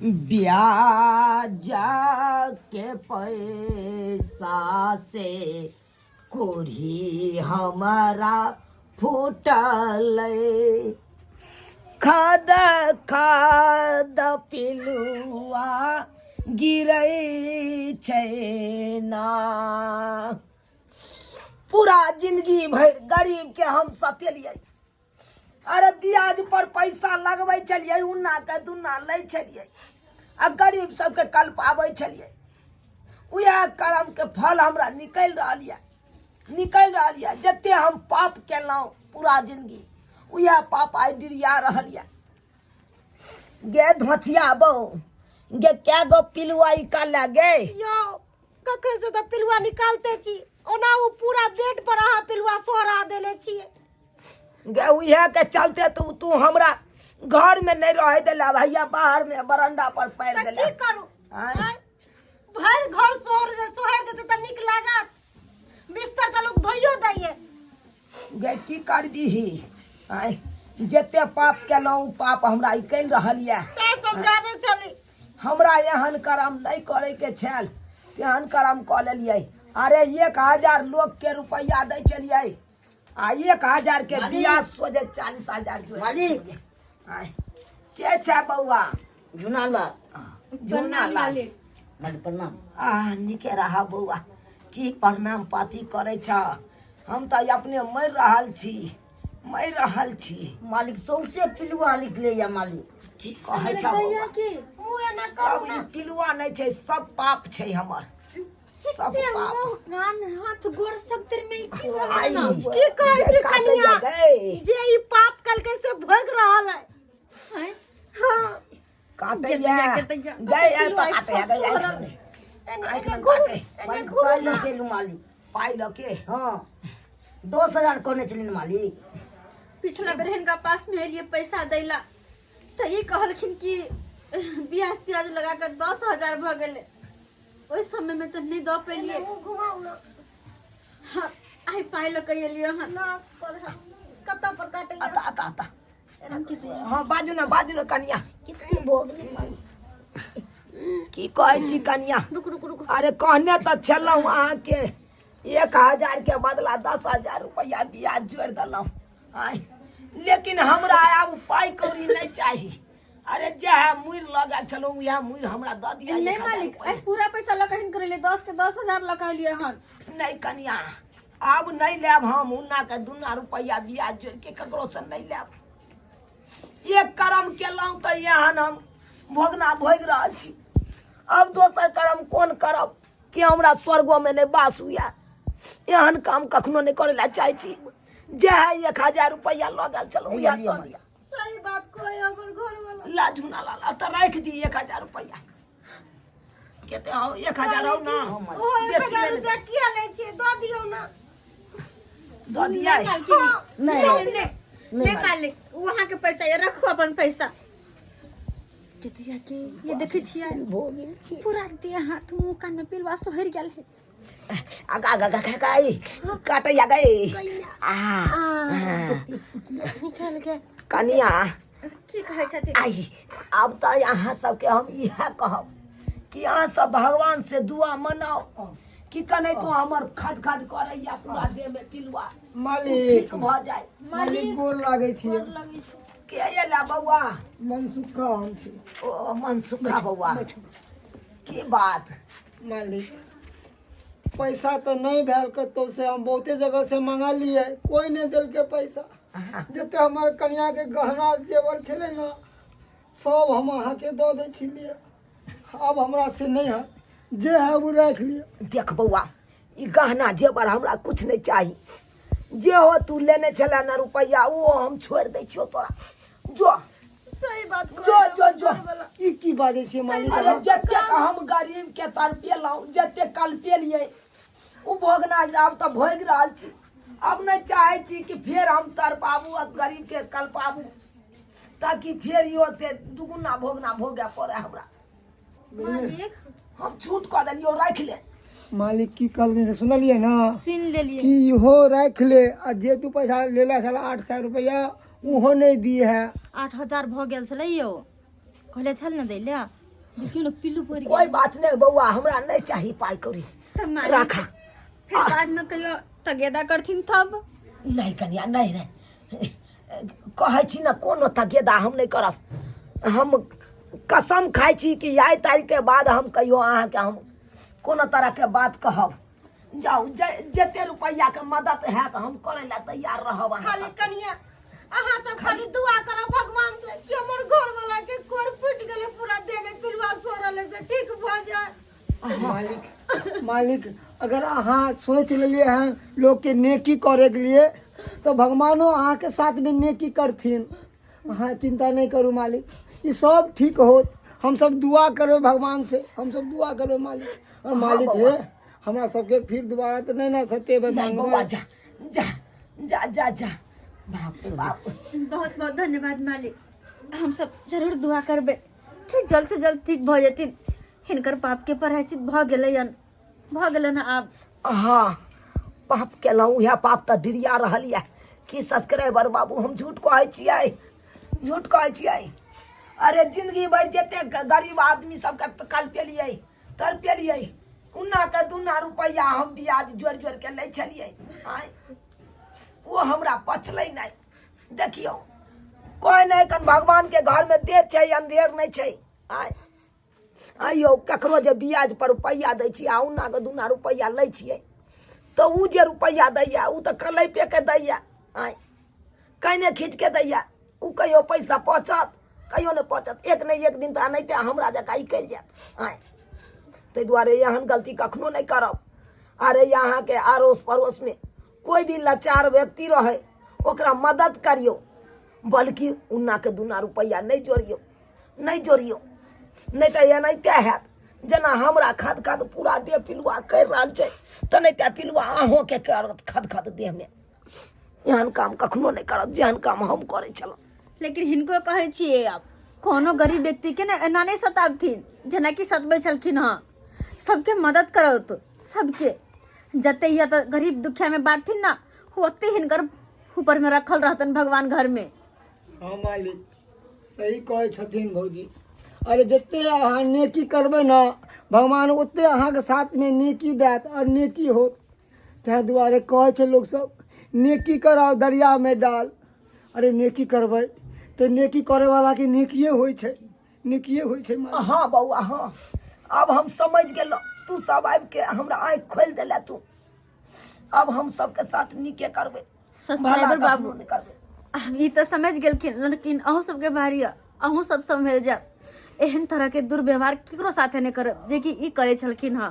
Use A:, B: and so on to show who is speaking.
A: ब्याज के पैसा से कोढ़ी हमारा फूटल खाद खाद पिलुआ गिरै छै ना। पूरा जिंदगी भर गरीब के हम सतेलिए। अरे ब्याज पर पैसा लगबै छलिए, उन्ना के दुन्ना लै छलिए आ गरीब सबके कल्पाबै छलिए। उएह कर्म के फल हमरा निकल रहल यऽ। जते हम पाप केलहुँ पूरा जिंदगी उएह पाप आइ डिरिया रहल यऽ। गे धोचिया बहू गे क्या गो पिलुआ निकाल गे
B: यो ककर से तो पिलुआ निकालते छी, ओना वो पूरा बेड पर अहाँ पिलुआ सोहरा देले छिए।
A: गे उहे के चलते तू हमरा घर में नहीं रह देला भैया, बाहर में बरंडा पर पैर देला।
B: की करू भर घर सोहे देते त निक लागत, बिस्तर का लोग धोइयो दैये।
A: गे की करबीही आय जते पाप केलहुँ पाप हमरा ई कल रहल यऽ।
B: ते समझावे चली
A: हमरा एहन कर्म नहीं करे के छल, तेहन कर्म कऽ लेलिए। अरे 1000 लोग के रुपया दै छलिए आ 1000 के बियाह सोझे 40,000 जोड़िए। के छै बउआ? झुना लाल
C: प्रणाम।
A: निके रहा बउआ। की प्रणाम पाती करे छ? हम तो अपने मर रहल छी।
C: मालिक सौसे पिलुआ निकले या मालिक।
A: की कहे छ बउआ? सब ई पिलुआ नहीं छै, सब पाप छै हमर, सब पाप।
B: कान हाथ गोड़ सकतर में की
A: आई,
B: की कहै छी कन्या जे ई पाप कल कैसे भोग रहल है। हां
A: काटे या गए या तो काटे या गए आइक न काटे
C: पाई लो के मालिक।
A: पाई लो के
C: हाँ 10,000 कोने चलिन मालिक।
B: पिछला बेर हिनका पास में लिए पैसा दैला तो ये कहलखिन कि ब्याज त्याज लगा कर 10,000 भ गेले। ओइ समय में तो नहीं दो पेलिए। हां आई पाई लो के लिए हां कत्ता पर काटे
A: आता हाँ बाजू न कनिया।
C: कितने भोगले मालिक।
A: की कहे छी कनिया?
B: रुक
A: अरे कहने तो चलूँ अहाँ के 1000 के बदला 10,000 रुपया ब्याज जोड़ दिलूँ, लेकिन हमरा अब पाई कौड़ी नहीं चाहिए। अरे जह मुर लगा चलो वह मुर हमरा दे दिया।
B: नहीं मालिक पूरा पैसा लकहिन करे ले 10 के 10,000 लगा लिए हन।
A: नहीं कनिया अब नहीं लेब हम, उन्ना के दुन्ना रुपया ब्याज जोड़ के ककरो से नहीं लेब। एक कर्म केलहुँ तो यहाँ हम भोगना भोग रहल छी। अब दोसर कर्म कोन करब कि हमरा स्वर्गो में नहीं बास हुआ। एहन काम कखनो नहीं करे ला चाहे छी। जह 1000 रुपया लगल चलो या दे दिया।
B: सही बात कोई अपन घर वाला
A: लाझुना लाला तो रख दी 1000 रुपया। कहते हो 1000 हो ना बेसी ले
B: रुपया किया ले छे दो दियो ना।
A: दे दिया
B: नहीं मालिक वहां के पैसा ये रखो अपन पैसा। केतिया के ये देखे छिया
C: भोगिल छी
B: पूरा देह हाथ मुंह कान पिलवा सोहर गेल है।
A: आगा गई काटे या गई
B: निकल गए
A: कनिया।
B: की कहे छथि?
A: आई अब तो यहाँ सबके हम यह कहब कि यहाँ सब भगवान से दुआ मनाओ कि कने तो हमर खद करे या पूरा देह में पिलुआ
D: मालिक
A: ठीक भ जाए।
D: मालिक गोर लागे छी।
A: के ये ला बउआ?
D: मनसुखा हम छी।
A: ओ मनसुखा बउआ की बात?
D: मालिक पैसा तो नहीं भेल कतो से, हम बहुते जगह से मंगा लिए, कोई नहीं दिल के पैसा। जते हमार कन्या के गहना जेवर छले ना सब हम अहाँ के दो दे छिलिए। अब हमरा से नहीं है, जे है वो रख लिए।
A: देख बउआ ई गहना जेवर हमरा कुछ नहीं चाहिए। जे हो तू लेने चला ना रुपया वो हम छोड़ दे छियो तोरा। जो
B: सही बात
A: जो
D: की बाजे छी मालिक?
A: अरे जते हम गरीब के तरपेलहुँ जते कल्पेलिए उ भोगना अब तो भोग रहल छी। अब नहीं चाहे छी कि फिर हम तरपाबू आ गरीब के कल्पाबू ताकि फिर यो से दुगुना भोगना भोगे पड़े हमरा।
B: मालिक
A: हम छूट कर दिलियो रख ले।
D: मालिक की कल से सुनलिए ना
B: सुन लेलिए
D: कि इहो रख ले आ जे तू पैसा लेला छला 800 रुपया उहो नहीं दिए है।
B: 8,000 भ गेल छलै यो कहले छल न दैले देखियो ना पिल्लू पड़
A: कोई
B: गया
A: बात नहीं बउआ, हमरा नहीं चाहिए पाई कौड़ी।
B: तो मालिक
A: रखा।
B: फिर बाद में कहियो तगेदा करथिन तब
A: नहीं कनिया नहीं रे, कहै छी ना कोनो तगेदा हम नहीं करब। हम कसम खाइ छी कि आइ तारीख के बाद हम कहियो अहाँके हम कोनो तरह के बात कहब। जाऊ जते रुपैया के मदद हैत हम करे ला तैयार रहब। अहाँ
B: खाली
A: सबके।
B: कनिया अहाँ सब खाली दुआ करो भगवान से कि हमर घर वाला के कोर फूट गेले पूरा देह में पिलुआ सोरल से ठीक भ जाए।
D: मालिक अगर अहाँ सोच लेलिए हैं लोग के नेकी करे के लिए तो भगवानो अहाँ के साथ में नेकी करथिन। अहाँ चिंता नहीं करू मालिक, ये सब ठीक होत। हम सब दुआ करो भगवान से, हम सब दुआ करो मालिक। और मालिक है हमरा सबके फिर दोबारा तो नहीं ना सतेबे
A: नहीं बउआ, जा जा जा जा जा। बाप रे बाप।
B: बहुत बहुत धन्यवाद मालिक, हम सब जरूर दुआ करबे कि जल्द से जल्द ठीक भ जेथिन। हिनकर पाप के प्रायश्चित भ गेलन आब।
A: हाँ पाप केलहुँ, यह पाप तऽ डिरिया रहल यऽ कि सब्सक्राइबर बाबू हम झूठ कहै छियै। अरे जिंदगी भर जते गरीब आदमी सबके कल पेलियै तर पेलियै, उन्ना के दुन्ना रुपैया हम ब्याज जोड़ि जोड़ि के लै छलियै। आय वो हमरा पचलै नहीं। देखियौ कोई नहीं, कन भगवान के घर में देर छै अंधेर नहीं छै। आइयो ककरो जे ब्याज पर रुपैया दै छियै आ उन्ना के दुन्ना रुपैया लै छियै तो उ जे रुपैया दैया उ तऽ कलै पे के दैया। आय कहिने खींच के दैया, उ कहियो पैसा पहुँचत कहियो नहीं पहुँचत। एक नहीं एक दिन तो अनैते हमरा जका ई कइल जायत। आय ताहि दुआरे एहन गलती कखनो नहीं करब। अरे यहाँ के अड़ोस पड़ोस में कोई भी लाचार व्यक्ति रहे ओकरा मदद करियो, बल्कि उन्ना के दुन्ना रुपैया नहीं जोड़ियो नहीं तो एनाहिते हैत जेना हमरा खद खद पूरा देह पिलुआ कर रहल छै तऽ नहीं तऽ पिलुआ अहों के करत खद खद देह में। एहन काम कखनो नहीं करब जेहन काम हम करे छलहुँ।
B: लेकिन हिनको कहै छियै आब कोनो गरीब व्यक्ति के ना एना नहीं सताबथिन जेना कि सतबै छलखिन। हाँ सबके मदद करो तो सबके जते या तो गरीब दुखिया में बांटथिन ना ओते हिनकर ऊपर में रखल रहतन भगवान घर में।
D: हाँ मालिक सही कहै छथिन भौजी। अरे जते अहाँ नेकी करबै ना भगवान ओते अहाँ के साथ में नेकी देत और नेकी होत। ताहि दुआरे कहै छै लोग सब नेकी कराओ दरिया में डाल। अरे नेकी करबै तो नेकी करे वाला के नेकिए होइ छै मालिक।
A: हाँ बउआ हाँ, अब हम समझ गेलहुँ। तू सब आबि के हमरा आँखि खोलि देले तू। अब हम सबके साथ नीके करबै,
B: सब्सक्राइबर
A: भला
B: बाबू
A: कखनो नहीं करबै।
B: ई तो समझ गेलखिन, लेकिन अहूँ सबके भारी अहूँ सब संभल जाब। एहन तरह के दुर्व्यवहार केकरो साथे नहीं करब जे कि ई करे छलखिन। हाँ